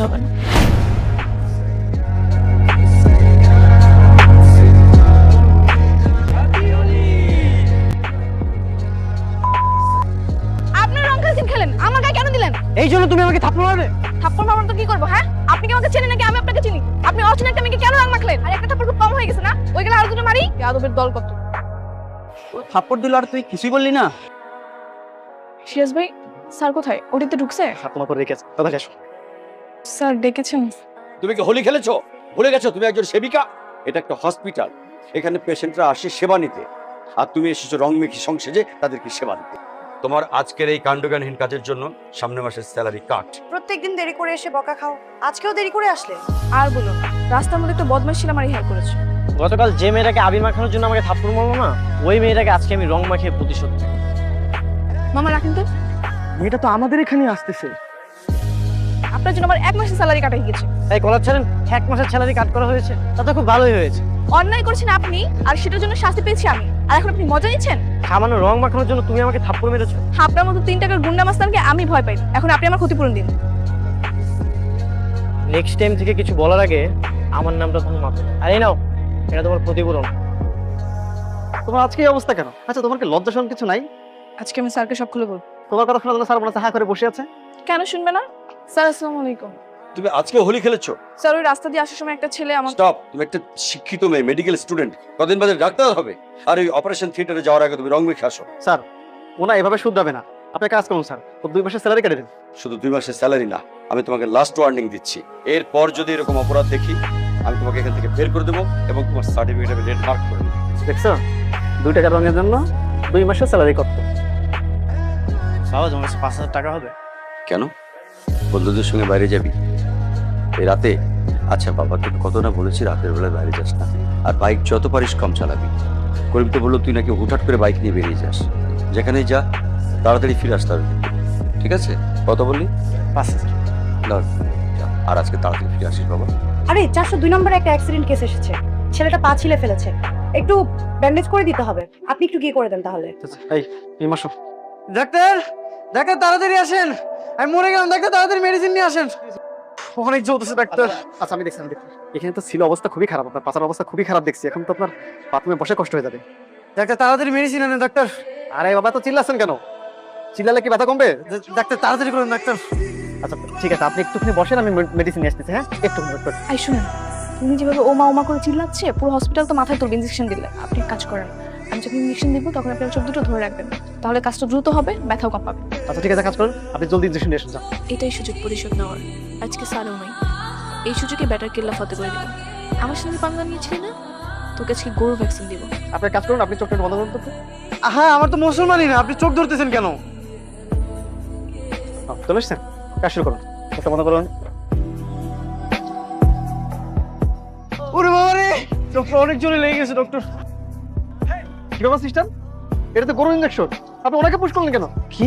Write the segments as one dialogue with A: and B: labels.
A: হবে না। আপনি রং খেলছেন, খেলেন, আমার গায়ে কেন দিলেন?
B: এই জন্য তুমি আমাকে থাপ্পড় মারবে?
A: থাপ্পড় মারবেন তো কি করবো? হ্যাঁ, আপনি কি আমাকে চেনেন নাকি আমি আপনাকে চিনি? আপনি অচেনা একটা মেয়েকে কেন রং মাখলেন? আর একটা থাপ্পড় খুব কম হয়ে গেছে না? ওইগুলো আরো দুটো মারি। যাদবের দল কত?
B: থাপ্পড় দিল আর তুই কিছুই বললি না?
A: সিরাজ ভাই, স্যার কোথায়? ওটিতে ঢুকছে?
B: হাত তোমার করে রেখেছে, কথা শেষ।
A: স্যার ডেকেছেন?
C: তুমি কি হোলি খেলেছো? ভুলে গেছো তুমি একজন সেবিকা? এটা একটা হসপিটাল, এখানে পেশেন্টরা আসে সেবা নিতে, আর তুমি এসেছো রং মেখে সংসেজে তাদেরকে সেবা দিতে। তোমার আজকের এই কাণ্ডজ্ঞানহীন কাজের জন্য সামনের মাসের স্যালারি কাট।
D: প্রত্যেকদিন দেরি করে এসে বকা খাও, আজকেও দেরি করে আসলে।
A: আর বলো, রাস্তার মধ্যে একটা বদমাশ ছিল আমার হেল্প করেছে।
B: গতকাল যে মেয়েটাকে আবির মাখানোর জন্য আমাকে থাপ্পড় মারলো না, ওই মেয়েটাকে আজকে আমি রং মাখিয়ে প্রতিশোধ নেব।
A: মামা রাখেন তো।
B: মেয়েটা তো আমাদের এখানে আসতেছে।
A: আপনার জন্য আমার 1 মাসের স্যালারি কাটা হয়ে গেছে।
B: তাই কলার ছাড়েন, 1 মাসের স্যালারি কাট করা হয়েছে, তাতে খুব ভালোই হয়েছে।
A: অন্যায় করেছেন আপনি, আর সেটার জন্য শাস্তি পেয়েছি আমি, আর এখন আপনি মজা নিচ্ছেন?
B: সামান্য রং মাখানোর জন্য তুমি আমাকে থাপ্পড় মেরেছো।
A: আপনার মতো 3 টাকার গুন্ডা মাস্তানকে আমি ভয় পাই না। এখন আপনি আমার ক্ষতিপূরণ দিন।
B: নেক্সট টাইম থেকে কিছু বলার আগে আমার নামটা তুমি মাপো। আর এই নাও, এটা তোমার ক্ষতিপূরণ। তোমার আজকে এই অবস্থা কেন? আচ্ছা, তোমার কি লজ্জা শরম কিছু নাই?
A: আজকে আমি স্যারকে সব খুলে বলবো।
B: তোমার কথা শোনার জন্য স্যার মনে হচ্ছে হা করে বসে আছে।
A: কেন শুনবে না? স্যার আসসালামু আলাইকুম।
C: তুমি আজকে হোলি খেলেছো?
A: স্যার ওই রাস্তা দিয়ে আসার সময় একটা ছেলে আমার
C: স্টপ! তুমি একটা শিক্ষিত মেয়ে, মেডিকেল স্টুডেন্ট, কদিন বাদে ডাক্তার হবে, আর ওই অপারেশন থিয়েটারে যাওয়ার আগে তুমি রং মেখে আসো।
B: স্যার, ওনা এভাবে শুধরাবে না। আপনি কাজ করুন স্যার, ও 2 মাসের স্যালারি কেটে দেন।
C: শুধু 2 মাসের স্যালারি না, আমি তোমাকে লাস্ট ওয়ার্নিং দিচ্ছি, এরপর যদি এরকম অপরাধ দেখি আমি তোমাকে এখান থেকে বের করে দেবো এবং তোমার সার্টিফিকেট আমি রেড মার্ক করে দেবো।
B: দেখছো, 2 টাকা রঙের জন্য 2 মাসের স্যালারি করতো। বাবা, তোমার কাছে 5,000 টাকা হবে?
C: কেন? বন্ধুদের সঙ্গে বাইরে যাবি এই রাতে? আচ্ছা বাবা, তোকে কত না বলেছি রাতের বেলায় বাইরে যাস না, আর বাইক যত পারিস কম চালাবি। করিম তো বললো তুই নাকি হুটহাট করে বাইক নিয়ে বেরিয়ে যাস, যেখানেই যা তাড়াতাড়ি ফিরে আসতে হবে, ঠিক আছে? কত বললি?
B: 5,000।
C: না, যা। আর আজকে তাড়াতাড়ি ফিরে আসিস বাবা।
D: আরে 402 নম্বরে একটা অ্যাক্সিডেন্ট কেস এসেছে, ছেলেটা পা ছিলে ফেলেছে, একটু ব্যান্ডেজ করে দিতে হবে। আপনি একটু গিয়ে করে দেন তাহলে।
B: এই মাসো। ডাক্তার, ডাক্তার তাড়াতাড়ি আসেন, আমি মরে গেলাম। ডাক্তার তাড়াতাড়ি মেডিসিন নিয়ে আসেন। অনেক জ্বলতেছে ডাক্তার। আচ্ছা, আমি দেখছি। এখানে তো ছিল অবস্থা খুবই খারাপ, আপনার পাচার অবস্থা খুবই খারাপ দেখছি। এখন তো আপনার বাথরুমে বসে কষ্ট হয়ে যাবে। ডাক্তার তাড়াতাড়ি মেডিসিন আনেন ডাক্তার। আরে বাবা, তো চিল্লাচ্ছেন কেন? চিল্লালে কি ব্যথা কমবে? ডাক্তার তাড়াতাড়ি করুন ডাক্তার। আচ্ছা ঠিক আছে, আপনি একটুখানি বসেন, আমি মেডিসিন নিয়ে আসতেছি। হ্যাঁ, একটু ডাক্তার।
A: আই শুনুন, তুমি যেভাবে ওমা করে চিল্লাচ্ছে, পুরো হসপিটাল তো মাথায় তুলবে ইনজেকশন দিলে। আপনি এক কাজ করেন, আমি যখন ইনজেকশন দিব তখন আপনি চোখ দুটো ধরে রাখবেন, তাহলে কাজটা দ্রুত হবে, ব্যথাও কম পাবে।
B: আচ্ছা ঠিক আছে, কাজ করুন, আপনি জলদি ইনজেকশন নিয়ে আসুন। যান।
A: এটাই সুযোগ প্রতিশোধ নেওয়ার। আজকে স্যারও নাই, এই সুযোগে ব্যাটার কেল্লা ফতে করে দিবেন। আমার সাথে পাঙ্গা নিয়েছিলি না, তোকে আজকে গরু ভ্যাকসিন দিব।
B: আপনি কাজ করুন, আপনি চোখটা বন্ধ করুন তো। হ্যাঁ, আমার তো মুসলমানই না, আপনি চোখ ধরতেছেন কেন? চলে এসছেন, কাজ শুরু করুন। চোখটা বন্ধ করুন। ওরে বাবা রে, চোখটা অনেক জোরে লেগে গেছে ডক্টর। কি ব্যাপার সিস্টেম? এটা তো গরুর ইঞ্জেকশন, আপনি ওনাকে পুশ করলেন কেন? কি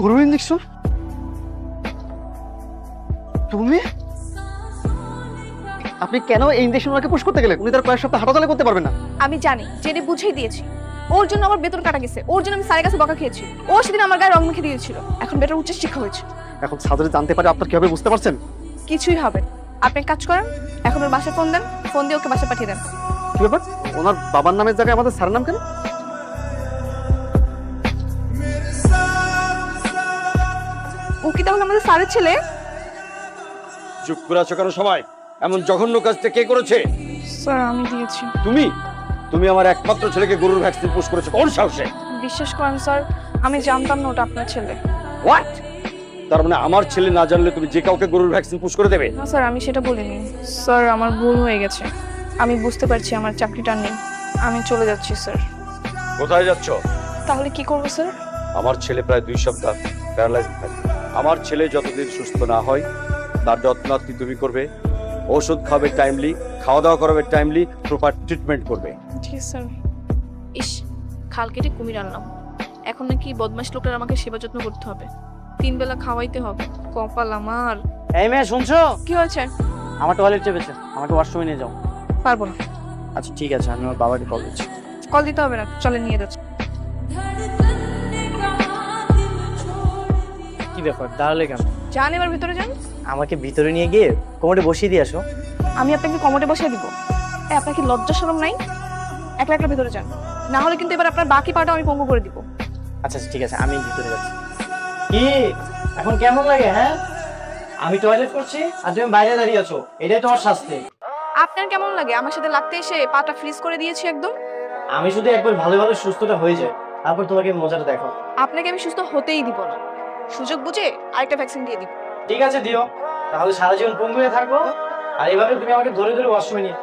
B: গরুর ইঞ্জেকশন? তুমি আপনি কেন এই ইঞ্জেকশন ওনাকে পুশ করতে গেলেন? উনি তার কয়েক সপ্তাহ হাঁটাচলা করতে পারবেন না।
A: আমি জানি, জেনে বুঝেই দিয়েছি। ওর জন্য আমার বেতন কাটা গেছে, ওর জন্য আমি স্যারের কাছে বকা খেয়েছি, ও সেদিন আমার গায়ে রং মেখে দিয়েছিল। এখন বেটার উচ্চ শিক্ষা হয়েছে।
B: এখন সাদরে জানতে পারে আপনার কি হবে বুঝতে পারছেন?
A: কিছুই হবে। আপনি এক কাজ করেন, এখন ওর বাসায় ফোন দেন, ফোন দিয়ে ওকে বাসায় পাঠিয়ে দেন।
B: কি ব্যাপার? ওনার বাবার নামের জায়গায় আমাদের স্যারের নাম কেন?
A: ও কি তাহলে আমাদের স্যারের ছেলে?
C: চুপ করে আছো কেন সবাই? এমন জঘন্য কাজটা কে করেছে?
A: স্যার আমি দিয়েছি।
C: তুমি তুমি আমার একমাত্র ছেলেকে গরুর ভ্যাকসিন পুশ করেছো কোন সাহসে?
A: বিশ্বাস করেন স্যার, আমি জানতাম না ওটা আপনার ছেলে।
C: হোয়াট? তার মানে আমার ছেলে না জানলে তুমি যে কাউকে গরুর ভ্যাকসিন পুশ করে দেবে?
A: না স্যার, আমি সেটা বলিনি। স্যার আমার ভুল হয়ে গেছে, আমি বুঝতে পারছি আমার চাকরিটা নেই, আমি চলে যাচ্ছি স্যার।
C: কোথায় যাচ্ছ?
A: তাহলে কি করবো স্যার?
C: আমার ছেলে প্রায় 2 সপ্তাহ প্যারালাইজ থাকবে। আমার ছেলে যতদিন সুস্থ না হয় তার যত্ন তুমি করবে, ওষুধ খাবে টাইমলি, খাওয়া দাওয়া করবে টাইমলি, প্রপার ট্রিটমেন্ট করবে।
A: ঠিক আছে স্যার। ইস, খাল কেটে কুমির আনলাম, এখন নাকি বদমাশ লোকটার আমাকে সেবা যত্ন করতে হবে, 3 বেলা খাওয়াইতে হবে। কপাল আমার।
B: এই মেয়ে, শুনছো?
A: কি হয়েছে?
B: আমার টয়লেট চেপেছে, আমাকে ওয়াশরুমে নিয়ে যাও।
A: পারবো না।
B: আচ্ছা ঠিক আছে, আমি আমার বাবাকে কল দিচ্ছি।
A: কল দিতে হবে না, চলে নিয়ে যাচ্ছে।
B: কি ব্যাপার, দাঁড়ালে কেন?
A: যান এবার ভিতরে যান।
B: আমাকে ভিতরে নিয়ে গিয়ে কোমরে বসিয়ে দিয়ে আসো।
A: আমি আপনাকে কমোডে বসিয়ে দিব? আপনার কি লজ্জা শরম নাই? একলা একলা ভেতরে যান, না হলে কিন্তু এবার আপনার বাকি পাটা আমি পঙ্গু করে দিব।
B: আচ্ছা ঠিক আছে, আমি ভিতরে যাচ্ছি। কি এখন কেমন লাগে? হ্যাঁ, আমি টয়লেট করছি আর তুমি বাইরে দাঁড়িয়ে আছো, এটাই তোমার শাস্তি।
A: আপনার কেমন লাগে আমার সাথে লাগতে এসে পাটা ফ্রিজ করে দিয়েছি একদম?
B: আমি শুধু একবার ভালোভাবে সুস্থটা হয়ে যায়, তারপর তোমাকে মজাটা দেখো।
A: আপনাকে আমি সুস্থ হতেই দিব না, সুযোগ বুঝে আরেকটা ভ্যাকসিন দিয়ে দিব।
B: ঠিক আছে দিও, তাহলে সারা জীবন পঙ্গু হয়ে থাকবো আর এভাবে তুমি আমাকে ধরে ধরে ওয়াশরুমে নিয়ে।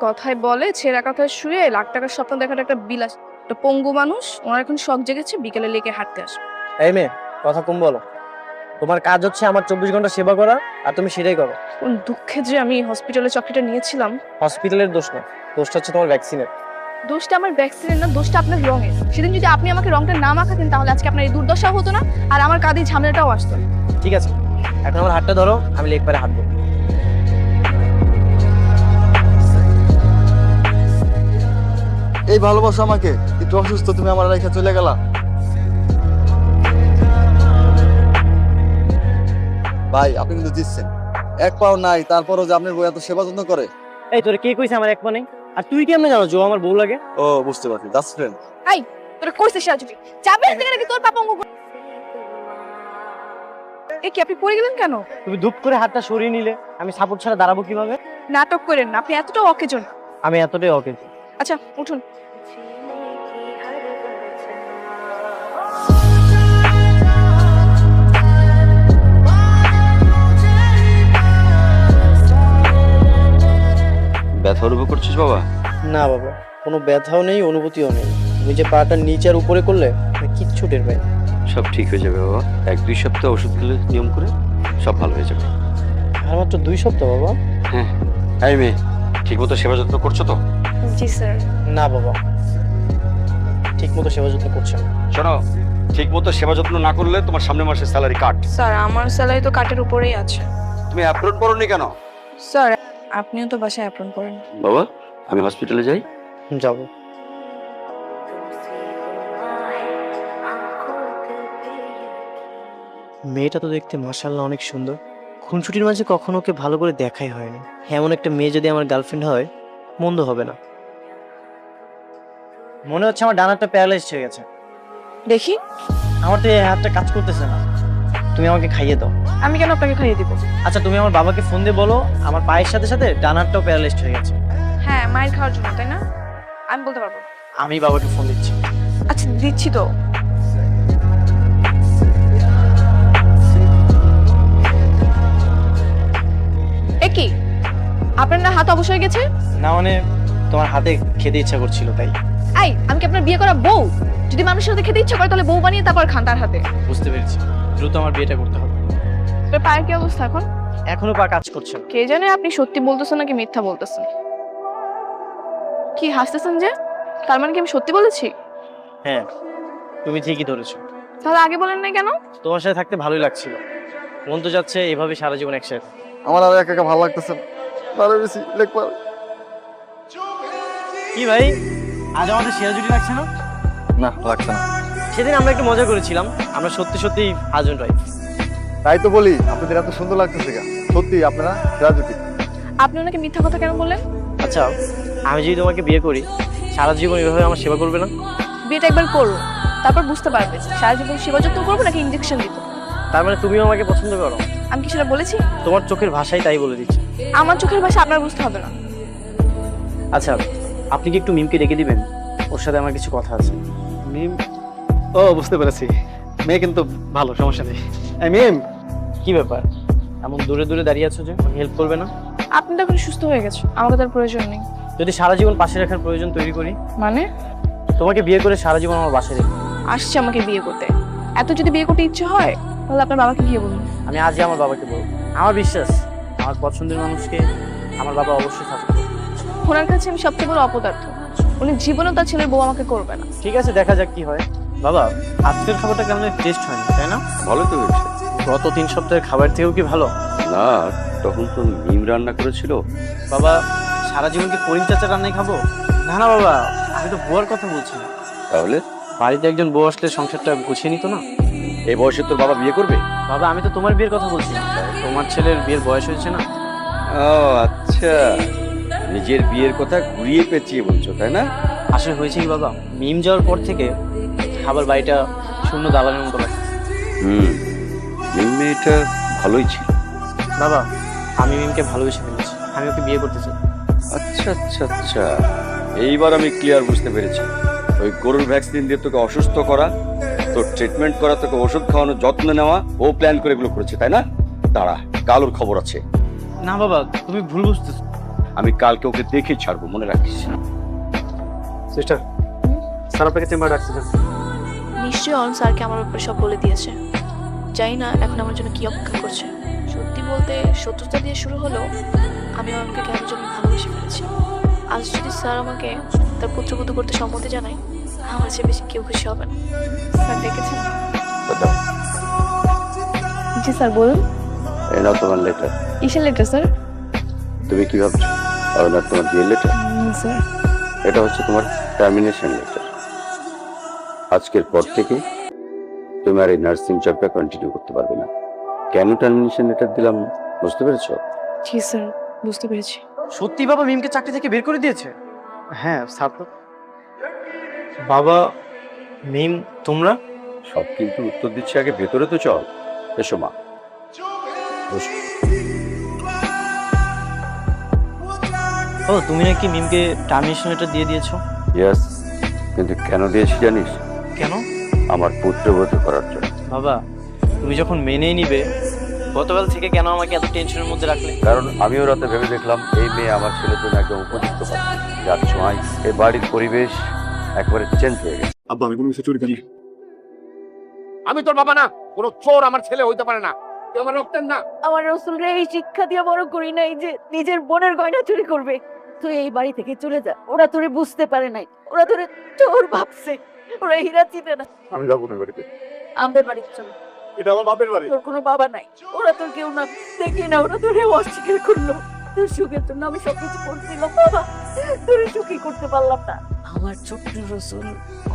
A: কথায় বলে ছেঁড়া কথায় শুয়ে লাখ টাকার স্বপ্ন দেখার একটা বিলাস। একটা পঙ্গু মানুষ, ওনার এখন শখ জেগেছে বিকেলে লেকে হাঁটতে আসে।
B: এই মেয়ে, কথা কম বলো। তোমার কাজ হচ্ছে আমার 24 ঘন্টা সেবা করা, আর তুমি সেটাই করো।
A: কোন দুঃখে যে আমি হসপিটালে চাকরিটা নিয়েছিলাম।
B: হসপিটালের দোষ না, দোষটা হচ্ছে তোমার ভ্যাকসিনের।
A: দোষটা আমার ভ্যাকসিনের না, দোষটা আপনার রঙের। সেদিন যদি আপনি আমাকে রংটা না মাখাতেন তাহলে আজকে আপনার এই দুর্দশা হতো না, আর আমার কাঁধে ঝামেলাটাও আসতো না।
B: ঠিক আছে, এখন আমার হাতটা ধরো, আমি লেক পারে হাঁটবো।
E: এই ভালোবাসা আমাকে, একটু অসুস্থ তুমি আমার রেখে চলে গেলা। ভাই আপনি কিন্তু দিচ্ছেন, এক পাও নাই তারপরও যে আপনার বউ এত সেবা যত্ন করে।
B: এই তোরে কে কইছে আমার এক পা নেই? আর তুই কেমনে জানো যে ও আমার বউ লাগে?
E: ও বুঝতে পারছি, জাস্ট ফ্রেন্ড।
A: এই তোরা কইছিস সাজুবি যাবে থেকে নাকি তোর পাপা অঙ্গ। এ কি আপনি পড়ে গেলেন কেন?
B: তুমি ধূপ করে হাতটা সরিয়ে নিলে, আমি সাপোর্ট ছাড়া দাঁড়াবো কিভাবে?
A: নাটক করেন না, আপনি এতটা অকেজন।
B: আমি এতটাই ওকে।
A: আচ্ছা উঠুন।
C: ব্যথা অনুভব করছিস বাবা?
B: না বাবা, কোনো ব্যথাও নেই, অনুভূতিও নেই। তুমি যে পাটা নিচে আর উপরে করলে কিচ্ছু টের পাই।
C: সব ঠিক হয়ে যাবে বাবা, 1-2 সপ্তাহ ওষুধ খেলে নিয়ম করে সব ভালো হয়ে যাবে।
B: আর মাত্র 2 সপ্তাহ বাবা?
C: হ্যাঁ। এই মেয়ে, ঠিক মতো সেবা যত্ন করছো তো?
A: জি স্যার।
B: না বাবা, ঠিক মতো সেবা যত্ন করছে না।
C: শোনো, ঠিক মতো সেবা যত্ন না করলে তোমার সামনের মাসে স্যালারি কাট।
A: স্যার আমার স্যালারি তো কাটের উপরেই আছে।
C: তুমি অ্যাপ্রন পরোনি কেন?
A: স্যার আপনিও তো বাসায় অ্যাপ্রন করেন।
C: বাবা আমি হসপিটালে যাই।
B: যাবো। মেয়েটা তো দেখতে মাশাআল্লাহ অনেক সুন্দর। খুনসুটির মাঝে কখনো ওকে ভালো করে দেখাই হয়নি। এমন একটা মেয়ে যদি আমার গার্লফ্রেন্ড হয়, মন্দ হবে না। মনে হচ্ছে আমার ডান হাতটা প্যারালাইজড হয়ে গেছে।
A: দেখি।
B: আমার তো এই হাতটা কাজ করতেছে না। তুমি আমাকে খাইয়ে দাও।
A: আমি কেন আপনাকে খাইয়ে দিব?
B: আচ্ছা তুমি আমার বাবাকে ফোন দিয়ে বলো আমার পায়ের সাথে সাথে ডান হাতটাও প্যারালাইজড হয়ে গেছে।
A: হ্যাঁ মায়ের খাওয়ার জন্য, তাই না? আমি বলতে পারবো।
B: আমি বাবাকে ফোন দিচ্ছি।
A: আচ্ছা দিচ্ছি তো। এ কি আপনার না হাত অবশ হয়ে গেছে?
B: না মানে তোমার হাতে খেতে ইচ্ছা করছিল তাই।
A: আই আমি কি আপনার বিয়ে করা বউ? যদি মানুষের সাথে খেতে ইচ্ছা করে তাহলে বউ বানিয়ে তারপর খান তার হাতে।
B: বুঝতে পেরেছি, দ্রুত আমার বিয়েটা করতে হবে।
A: তোর পায়ের কি অবস্থা এখন?
B: এখনো পা কাজ করছে না।
A: কে জানে আপনি সত্যি বলতেছেন নাকি মিথ্যা বলতেছেন। কি হাসতেছেন যে? তার মানে কি আমি সত্যি বলেছি?
B: হ্যাঁ তুমি ঠিকই ধরেছো।
A: তাহলে আগে বলেন না কেন?
B: তোমার সাথে থাকতে ভালোই লাগছিল, মন তো যাচ্ছে এভাবে সারা জীবন একসাথে।
E: আমার আর একা একা ভালো লাগতেছে না, ভালো বেশি লেক পার।
B: কি ভাই, আজ আমাদের সেরা জুটি লাগছে না?
E: না লাগছে না।
B: সেদিন আমরা একটু মজা করেছিলাম, আমরা সত্যি সত্যি হাজবেন্ড ওয়াইফ।
E: তাই তো বলি আপনাদের এত সুন্দর লাগতেছে কেন, সত্যি আপনারা সেরা জুটি।
A: আপনি ওনাকে মিথ্যা কথা কেন বললেন?
B: আচ্ছা আমি যদি তোমাকে বিয়ে করি, সারা জীবন এভাবে আমার সেবা করবে না?
A: বিয়েটা একবার করুন, তারপর বুঝতে পারবেন সারা জীবন সেবা যত্ন করবো নাকি ইনজেকশন দিব।
B: তার মানে তুমিও আমাকে পছন্দ করো?
A: আমি কি সেটা বলেছি?
B: তোমার চোখের ভাষাই তাই বলে দিচ্ছে।
A: আমার চোখের ভাষা আপনার বুঝতে হবে না।
B: আচ্ছা আপনি কি একটু মিমকে ডেকে দিবেন, ওর সাথে আমার কিছু কথা আছে।
E: মিম, ও বুঝতে পেরেছি, মেয়ে কিন্তু ভালো, সমস্যা নেই। এই মিম,
B: কি ব্যাপার এমন দূরে দূরে দাঁড়িয়ে আছো যে? হেল্প করবে না?
A: আপনি তো এখন সুস্থ হয়ে গেছে, আমাকে তার প্রয়োজন নেই।
B: যদি সারা জীবন পাশে রাখার প্রয়োজন তৈরি করি?
A: মানে?
B: তোমাকে বিয়ে করে সারা জীবন আমার বাসায় রেখে।
A: আসছে আমাকে বিয়ে করতে, এত যদি বিয়ে করতে ইচ্ছে হয় তাহলে আপনার বাবাকে গিয়ে বলুন।
B: আমি আজই আমার বাবাকে বলবো। আমার বিশ্বাস আমার পছন্দের মানুষকে আমার বাবা অবশ্যই সাথে করবে।
A: ওনার কাছে আমি সবচেয়ে বড় অপদার্থ, উনি জীবনেও তার ছেলের বউ আমাকে করবে না।
B: ঠিক আছে দেখা যাক কি হয়। বাবা আজকের খাবারটা কেমন টেস্ট হয়নি তাই না?
C: ভালো তো হয়েছে।
B: গত 3 সপ্তাহের খাবার থেকেও কি ভালো?
C: না, তখন তো মিম রান্না করেছিল।
B: বাবা সারা জীবন কি করিম চাচার রান্নাই খাবো? না না বাবা, আমি তো বুয়ার কথা বলছি না।
C: তাহলে
B: বাড়িতে একজন বউ আসলে সংসারটা গুছিয়ে নিত না?
C: এই বয়সে তোর বাবা বিয়ে করবে?
E: বাবা আমি তো তোমার বিয়ের কথা বলছি না, তোমার ছেলের বিয়ের বয়স হয়েছে না।
C: ও আচ্ছা, নিজের বিয়ের কথা ঘুরিয়ে পেঁচিয়ে বলছো তাই না?
E: আসলে হয়েছে কি বাবা, মিম যাওয়ার পর থেকে খাবার বাড়িটা শূন্য দালানের মতো লাগে।
C: মেয়েটা ভালোই ছিল।
E: বাবা আমি মিমকে ভালোবেসে ফেলেছি, আমি ওকে বিয়ে করতে চাই।
C: আচ্ছা আচ্ছা আচ্ছা, এইবার আমি ক্লিয়ার বুঝতে পেরেছি। ওই গরুর ভ্যাকসিন দিয়ে তোকে অসুস্থ করা, তোর ট্রিটমেন্ট করা, তোকে ওষুধ খাওয়ানোর যত্ন নেওয়া, ও প্ল্যান করে এগুলো করেছে তাই না? দাঁড়া, কাল ওর খবর আছে।
E: না বাবা তুমি ভুল বুঝতেছো।
C: আমি কালকে ওকে দেখে ছাড়বো, মনে রাখিস।
E: সিস্টার স্যার আপনাকে চেম্বার রাখছেন।
A: নিশ্চয়ই অরুণ স্যারকে আমার ব্যাপারে সব বলে দিয়েছে। জানি না এখন আমার জন্য কি অপেক্ষা করছে। সত্যি বলতে শত্রুতা দিয়ে শুরু হলেও আমি অরুণকে কেন জন্য ভালোবেসে ফেলেছি। আজ যদি স্যার আমাকে তার পুত্রবধূ করতে সম্মতি জানায়, আমার চেয়ে বেশি কেউ খুশি হবে না। স্যার ডেকেছেন? জি স্যার বলুন।
C: এই নাও তোমার লেটার।
A: কিসের লেটার স্যার?
C: তুমি কি ভাবছো না তোমার বিয়ের লেটার?
A: স্যার
C: এটা হচ্ছে তোমার টার্মিনেশন লেটার। আজকের পর থেকে তুমি আর এই নার্সিং জবটা কন্টিনিউ করতে পারবে না। কেন টার্মিনেশন লেটার দিলাম বুঝতে পেরেছো?
A: জি স্যার বুঝতে পেরেছি।
E: সত্যি বাবা মিমকে চাকরি থেকে বের করে দিয়েছে? হ্যাঁ স্যার। তো বাবা মিম তোমরা
C: সব কিন্তু উত্তর দিচ্ছি, আগে ভেতরে তো চল। এসো মা, বসো।
E: ও তুমি নাকি মিমকে টার্মিনেশন লেটার দিয়ে দিয়েছো?
C: ইয়েস, কিন্তু কেন দিয়েছি জানিস?
E: কেন?
C: আমার পুত্রবধূ করার জন্য।
E: বাবা তুমি যখন মেনেই নিবে, গতকাল থেকে কেন আমাকে এত টেনশনের মধ্যে রাখলে?
C: কারণ আমিও রাতে ভেবে দেখলাম এই মেয়ে আমার ছেলের জন্য একদম উপযুক্ত পাত্র। যার ছোঁয়ায় এই বাড়ির পরিবেশ একবারে চেঞ্জ হয়ে গেছে।
F: আব্বা আমি কোনো কিছু চুরি করি।
G: আমি তোর বাবা না, কোনো চোর আমার ছেলে হইতে পারে না। তুই আমার রক্তের না।
D: আমার রসুলরে এই শিক্ষা দিয়ে বড় করি নাই যে নিজের বোনের গয়না চুরি করবে। তুই এই বাড়ি থেকে চলে যা, ওরা তোরে বুঝতে পারে নাই, ওরা তোরে চোর ভাবছে, ওরা হীরা চিনে না।
F: আমি যাবো না বাড়িতে,
D: আমাদের বাড়িতে চল,
F: এটা আমার বাপের বাড়ি।
D: তোর কোনো বাবা নাই, ওরা তোর কেউ না, দেখি না ওরা তোরে অস্বীকার করলো। তোর সুখের জন্য আমি সবকিছু করছিলাম বাবা, তোরে সুখী করতে পারলাম না। আমার ছোট্ট রসুল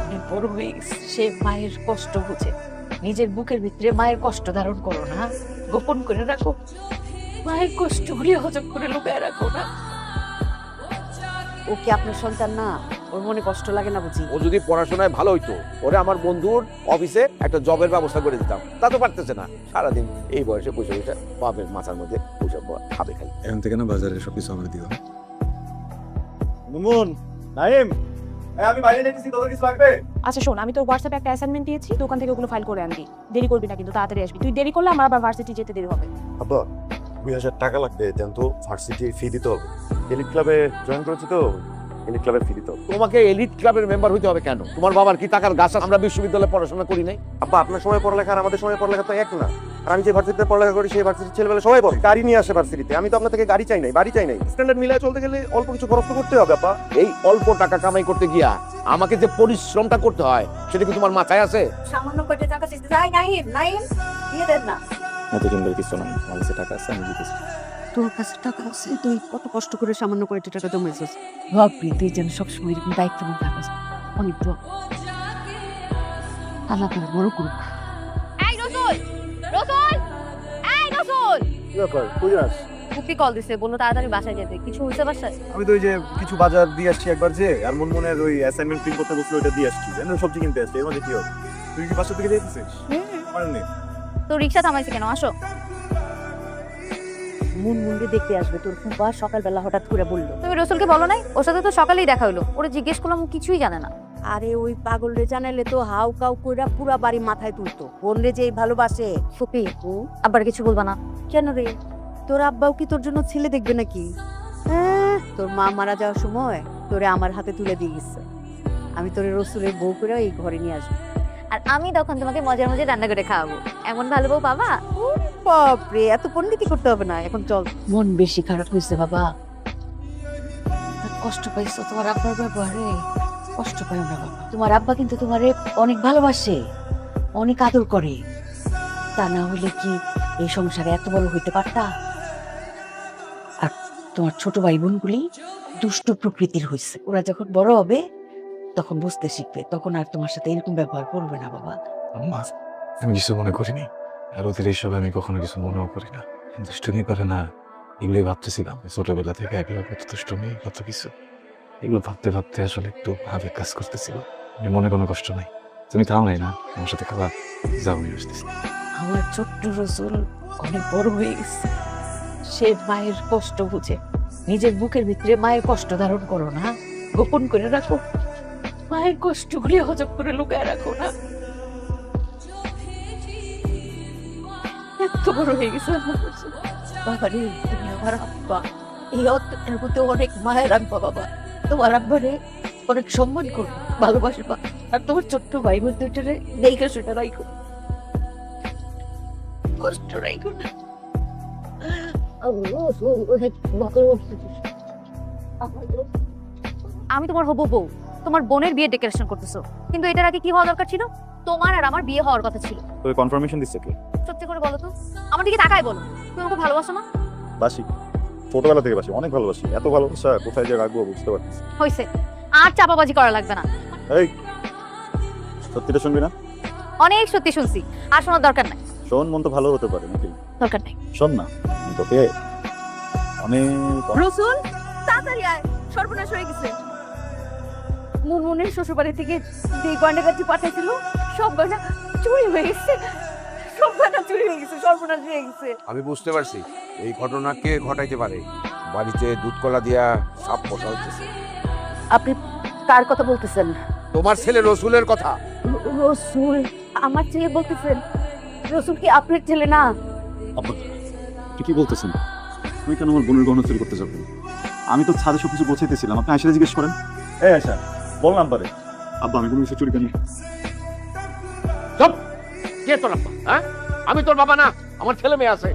D: অনেক বড় হয়ে গেছে, সে মায়ের কষ্ট বুঝে। নিজের বুকের ভিতরে মায়ের কষ্ট ধারণ করো না, গোপন করে রাখো। মায়ের কষ্ট গুলি হজম করে লুকায় রাখো না। ও কি আপনার সন্তান না? ওর মনে কষ্ট লাগে না বুঝি?
G: ও যদি পড়াশোনায় ভালো হইতো, ওরে আমার বন্ধুর অফিসে একটা জবের ব্যবস্থা করে দিতাম। তা তো পারতেছে না। সারাদিন এই বয়সে বসে বসে বাপের মাথার মধ্যে বসে খাবে খালি।
F: এখন থেকে না বাজারে সবকিছু আমার দিও। মুমুন, নাইম, আমি বাইরে যেতেছি, তোদের কিছু লাগবে?
H: আচ্ছা শোন, আমি তোর হোয়াটসঅ্যাপে একটা অ্যাসাইনমেন্ট দিয়েছি, দোকান থেকে ওগুলো ফাইল করে আনবি। দেরি করবি না কিন্তু, তাড়াতাড়ি আসবি। তুই দেরি করলে আমার আবার ভার্সিটি যেতে দেরি হবে।
F: আব্বা 2000 টাকা লাগবে, দেন তো ভার্সিটি ফি দিতে হবে। এলিট ক্লাবে জয়েন করেছি তো, এলিট ক্লাবের ফি দিতে হবে।
G: তোমাকে এলিট ক্লাবের মেম্বার হইতে হবে কেন? তোমার বাবার কি টাকার গাছ আছে? আমরা বিশ্ববিদ্যালয়ে পড়াশোনা করি নাই?
F: আব্বা আপনার সময় পড়ালেখা আর আমাদের সময় পড়ালেখা তো এক না। আর আমি যে ভার্সিটিতে পড়ালেখা করি সেই ভার্সিটির ছেলেবেলা সবাই পড়ে গাড়ি নিয়ে আসে ভার্সিটিতে। আমি তো আপনার থেকে গাড়ি চাই নাই, বাড়ি চাই নাই। স্ট্যান্ডার্ড মিলায় চলতে গেলে অল্প কিছু খরচ তো করতে হবে আব্বা।
G: এই অল্প টাকা কামাই করতে গিয়া আমাকে যে পরিশ্রমটা করতে হয়, সেটা কি তোমার মাথায় আছে?
D: সামান্য কয়টা টাকা চাইতে যাই, নাইম নাইম দিয়ে দেন না।
F: এত কিনবে কিছু না, আমার কাছে টাকা আছে, আমি দিতেছি।
D: তোর কাছে টাকা আছে, তুই কত কষ্ট করে সামান্য কয়টা টাকা জমাইছিস। ভাববি তুই যেন সবসময় এরকম দায়িত্ববান থাকিস। অনেক দোয়া, আল্লাহ তোর বড় করুক।
A: এই রসুল, রসুল, এই রসুল।
F: কি ব্যাপার, কই যাস?
A: কুপি কল দিছে, বললো তাড়াতাড়ি বাসায় যেতে। কিছু হইছে বাসায়?
F: আমি তো ওই যে কিছু বাজার দিয়ে আসছি একবার, যে আর মনের ওই অ্যাসাইনমেন্ট প্রিন্ট করতে বসলো, ওইটা দিয়ে আসছি। জানো সবজি কিনতে আসছি, এর মধ্যে কি হবে? তুই কি বাসা থেকে যেতেছিস? পারেননি?
A: তো রিকশা থামাইছে কেন? আসো।
D: মুনমুনকে দেখতে আসবে তোর ফুপা, সকালবেলা হঠাৎ করে বললো।
A: তুমি রসুলকে বলো নাই? ওর সাথে তো সকালেই দেখা হলো। ওরে জিজ্ঞেস করলাম, ও কিছুই জানে না।
D: আরে ওই পাগল রে জানাইলে তো হাউ কাউ কইরা পুরা বাড়ি মাথায় তুলতো। বোন রে যে ভালোবাসে।
A: ফুপি, আবার কিছু বলবা না?
D: কেন রে, তোর আব্বাও কি তোর জন্য ছেলে দেখবে নাকি? তোর মা মারা যাওয়ার সময় তোরে আমার হাতে তুলে দিয়ে গেছে। আমি তোরে রসুলের বউ করে এই ঘরে নিয়ে আসবো।
A: আর আমি তখন তোমাকে মজার মজার রান্না করে খাওয়াবো। এমন ভালো বউ পাবা?
D: বাপরে, এত পণ্ডিতি করতে হবে না, এখন চল। মন বেশি খারাপ হয়েছে বাবা, কষ্ট পাইছো তোমার আব্বার ব্যবহারে। কষ্ট পাইও না বাবা, তোমার আব্বা কিন্তু তোমারে অনেক ভালোবাসে, অনেক আদর করে। তা না হলে কি এই সংসারে এত বড় হইতে পারতা? আর তোমার ছোট ভাই বোনগুলি দুষ্ট প্রকৃতির হয়েছে। ওরা যখন বড় হবে তখন বুঝতে শিখবে, তখন আর তোমার সাথে এরকম ব্যবহার করবে না বাবা।
F: আম্মা
I: আমি কিছু মনে করিনি, আর ওদের এইসব আমি কখনো কিছু মনেও করি না। দুষ্টুমি করে না, এগুলোই ভাবতেছিলাম ছোটবেলা থেকে একলা কত দুষ্টুমি কত কিছু। এগুলো ভাবতে ভাবতে আসলে একটু আবেগ কাজ করতেছিল। মনে কোনো কষ্ট নাই, তুমি তাও নাই না আমার সাথে খাবার যাও, আমি আসতেছি।
D: আমার ছোট্ট রসুল অনেক বড় হয়ে গেছে, সে মায়ের কষ্ট বুঝে। নিজের বুকের ভিতরে মায়ের কষ্ট ধারণ করো না, গোপন করে রাখো। মায়ের কষ্টগুলি হজম করে লুকায় রাখো না। এত বড় হয়ে গেছে আমার রসুল। বাবা রে, তুমি আমার আব্বা, এই অত্যাচার মধ্যে অনেক মায়ের আব্বা। বাবা, তোমার আব্বারে অনেক সম্মান করো, ভালোবাসবা। আর তোমার ছোট্ট ভাই বোন দুইটারে দেখে সেটা রাখো, কষ্ট রাখো না।
H: আমি তোমার হবু বউ, তোমার বোনের বিয়ে ডেকোরেশন করতেছো, কিন্তু এটার আগে কি হওয়া দরকার ছিল? তোমার আর আমার বিয়ে হওয়ার কথা ছিল।
F: তো কনফার্মেশন দিচ্ছে কি?
H: সত্যি করে বলো তো, আমার দিকে তাকায় বলো, তুমি আমাকে ভালোবাসো না?
F: বাসি, ছোটবেলা থেকে বাসি, অনেক ভালোবাসি। এত ভালোবাসা কোথায় যে রাখবো বুঝতে পারতেছি।
H: হইছে, আর চাপাবাজি করা লাগবে না।
F: এই, সত্যিটা শুনবি না?
H: অনেক সত্যি শুনছি, আর শোনার দরকার নাই।
F: শোন, মন তো ভালো হতে পারে নাকি?
H: দরকার নাই।
F: শোন না, তোকে অনেক
H: রসুল, তাড়াতাড়ি আয়, সর্বনাশ হয়ে গেছে। মুনমুনের শ্বশুর বাড়ি থেকে যে গয়নাগাটি পাঠাইছিল, সব গয়না চুরি হয়ে গেছে, সব গয়না চুরি হয়ে গেছে, সর্বনাশ হয়ে গেছে।
G: আমি বুঝতে পারছি এই ঘটনা কে ঘটাইতে পারে। বাড়িতে দুধ কলা দিয়া সাপ বসা হচ্ছে।
D: আপনি কার কথা বলতেছেন?
G: তোমার ছেলে রসুলের কথা।
D: রসুল? আমার ছেলে বলতেছেন? রসুল কি আপনার ছেলে না?
F: আব্বা, কি বলতেছেন? তুমি কেন আমার বোনের গহনা চুরি করতে যাবে? আমি তো ছাদে সবকিছু গোছাইতেছিলাম, আপনি আয়সা জিজ্ঞেস করেন। আয়সা, বললাম পারে আব্বা আমি কোনো কিছু চুরি করিনি।
G: চুপ! কে তোর আব্বা? হ্যাঁ, আমি তোর বাবা না, আমার ছেলে মেয়ে আছে।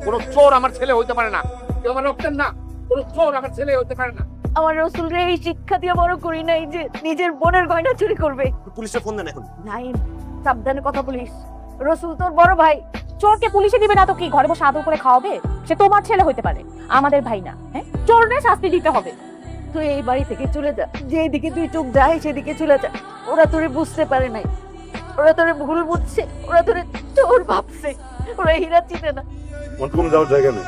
G: কোন চোর আমার ছেলে হইতে পারে না, কেউ আমার রক্তের না, কোন চোর আমার ছেলে হইতে পারে না।
D: আমার রসুল রে এই শিক্ষা দিয়ে বড় করি নাই যে নিজের বোনের গয়না চুরি করবে।
F: পুলিশে ফোন দেন এখন।
D: নাই, সাবধানে কথা বলিস। রসুল তোর বড় ভাই।
H: চোরকে পুলিশে দিবে না তো কি, ঘরে বসে আদর করে খাওয়াবে? সে তোমার ছেলে হইতে পারে, আমাদের ভাই না। হ্যাঁ, চোরদের শাস্তি দিতে হবে।
D: তুই এই বাড়ি থেকে চলে যা, যেদিকে তুই চোখ যায় সেদিকে চলে যা। ওরা তোরে বুঝতে পারে নাই, ওরা তোরে ভুল বুঝছে, ওরা তোরে চোর ভাবছে, ওরা হীরা চিনে না।
F: আমার কোনো যাওয়ার জায়গা নেই,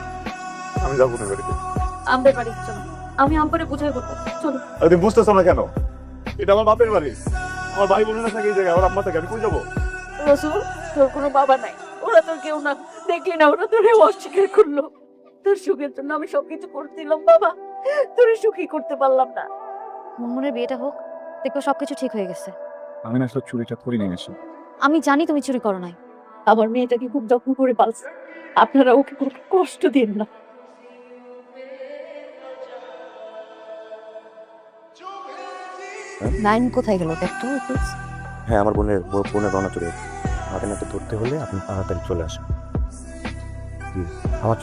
F: আমি যাবো না বাড়িতে।
D: আমাদের বাড়ি চলো, আমি আমপারে বুঝাই বলবো, চলো।
F: আরে তুমি বুঝতেছো না কেন? এটা আমার বাপের বাড়ি, আমার ভাই বোনেরা থাকে এই জায়গায়, আমার আম্মা থাকে, আমি কই যাবো?
D: রসুল, তোর কোনো বাবা নাই, ওরা তোর কেউ না। দেখলি না, ওরা তোরে অস্বীকার করলো। তোর সুখের জন্য আমি সবকিছু করছিলাম বাবা, তোরে সুখী করতে পারলাম না।
H: মুনমুনের বিয়েটা হোক, দেখো সবকিছু ঠিক হয়ে গেছে।
F: আমি না আসলে চুরিটা করি নাই।
H: আমি জানি তুমি চুরি করো নাই।
D: আমার মেয়েটাকে খুব যত্ন করে পালছে, আপনারা ওকে কোনো কষ্ট দিন না। নাইন কোথায় গেল দেখতো?
F: হ্যাঁ, আমার বোনের গহনা চুরি। আমাকে না ধরতে হলে আপনি তাড়াতাড়ি চলে আসুন। আমার